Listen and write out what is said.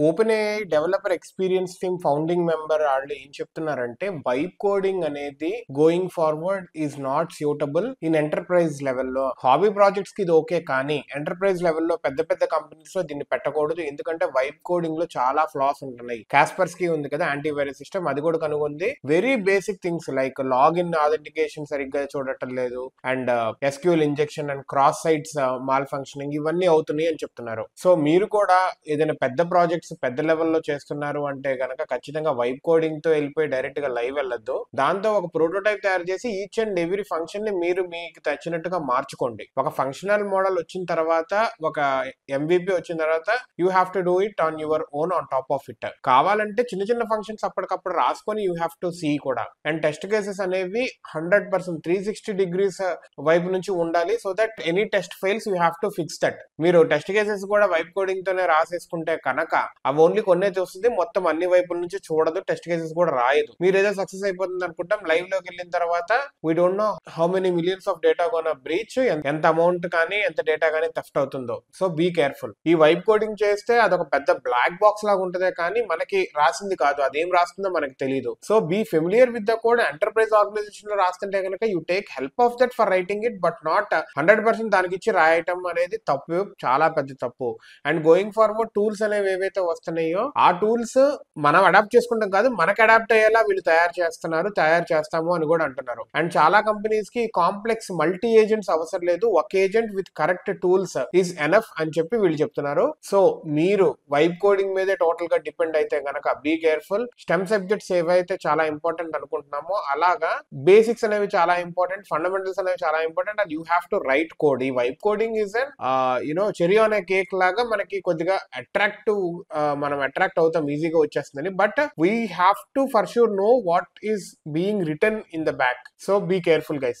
Open AI developer experience team founding member వాళ్ళు ఏం చెప్తున్నారంటే వైబ్ కోడింగ్ అనేది going forward is not suitable in enterprise లెవెల్లో. Hobby projects కి ఇది ఓకే, కానీ ఎంటర్ప్రైజ్ లెవెల్లో పెద్ద పెద్ద కంపెనీస్ లో దీన్ని పెట్టకూడదు, ఎందుకంటే వైబ్ కోడింగ్ లో చాలా ఫ్లాస్ ఉంటున్నాయి. కాస్పర్స్కీ ఉంది కదా యాంటీవైరస్ సిస్టమ్, అది కూడా కనుగొంది very basic things like login authentication సరిగ్గా చూడటం లేదు, and SQL injection and cross sites malfunctioning ఇవన్నీ అవుతున్నాయి అని చెప్తున్నారు. సో మీరు కూడా ఏదైనా పెద్ద ప్రాజెక్ట్స్ పెద్ద లెవెల్లో చేస్తున్నారు అంటే గనక ఖచ్చితంగా వైబ్ కోడింగ్ తో వెళ్ళిపోయి డైరెక్ట్ గా లైవ్ వెళ్ళొద్దు. దాంతో ఒక ప్రోటోటైప్ తయారు చేసి ఈచ్ అండ్ ఎవ్రీ ఫంక్షన్ ని మీరు మీకు నచ్చినట్టుగా మార్చుకోండి. ఒక ఫంక్షనల్ మోడల్ వచ్చిన తర్వాత, ఒక ఎంవిపి వచ్చిన తర్వాత you have to do it on your own on top of it. కావాలంటే చిన్న చిన్న ఫంక్షన్స్ అప్పటికప్పుడు రాసుకొని యూ హ్యావ్ టు సీ కూడా. అండ్ టెస్ట్ కేసెస్ అనేవి 100% 360 degrees వైపు నుంచి ఉండాలి, so that any test fails you have to fix that. మీరు టెస్ట్ కేసెస్ కూడా వైబ్ కోడింగ్ తోనే రాసేసుకుంటే కనుక అవి ఓన్లీ కొన్నే చూస్తుంది, మొత్తం అన్ని వైపుల నుంచి చూడదు, టెస్ట్ కేసెస్ కూడా రాయదు. మీరు ఏదో సక్సెస్ అయిపోతుంది అనుకుంటాం, లైవ్ లోకి వెళ్ళిన తర్వాత we don't know how many millions of data gonna breach, ఎంత అమౌంట్ కానీ ఎంత డేటా కానీ థెఫ్ట్ అవుతుందో. So be careful. ఈ వైబ్ కోడింగ్ చేస్తే అదొక పెద్ద బ్లాక్ బాక్స్ లాగా ఉంటదే కానీ మనకి రాసింది కాదు, అదేం రాస్తుందో మనకి తెలియదు. So be familiar with the code. Enterprise organisation లో రాస్తుంటే కనుక you take help of that for writing it, but not 100% దానికి ఇచ్చి రాయటం అనేది తప్పు, చాలా పెద్ద తప్పు. అండ్ గోయింగ్ ఫార్వర్డ్ టూల్స్ అనేవి ఏవైతే వస్తున్నాయో ఆ టూల్స్ మనం అడాప్ట్ చేసుకుంటాం కాదు, మనకు అడాప్ట్ అయ్యేలా వీళ్ళు తయారు చేస్తాము అని కూడా అంటున్నారు. అండ్ చాలా కంపెనీస్ కి కాంప్లెక్స్ మల్టీ ఏజెంట్స్ అవసరం లేదు, ఒక agent with correct tools is enough అని చెప్పి వీళ్ళు చెప్తున్నారు. సో మీరు వైబ్ కోడింగ్ మీదే టోటల్ గా డిపెండ్ అయితే గనక బీ కేర్ఫుల్. స్టెమ్ సబ్జెక్ట్స్ ఏవైతే చాలా ఇంపార్టెంట్ అనుకుంటున్నామో అలాగా బేసిక్స్ అనేవి చాలా ఇంపార్టెంట్, ఫండమెంటల్స్ అనేవి చాలా important, and you have to write code. ఈ vibe coding is cherry on a cake లాగా మనకి కొద్దిగా అట్రాక్టివ్, మనం అట్రాక్ట్ అవుతాం, ఈజీగా వచ్చేస్తుందని. But we have to for sure know what is being return in the back. So be careful guys.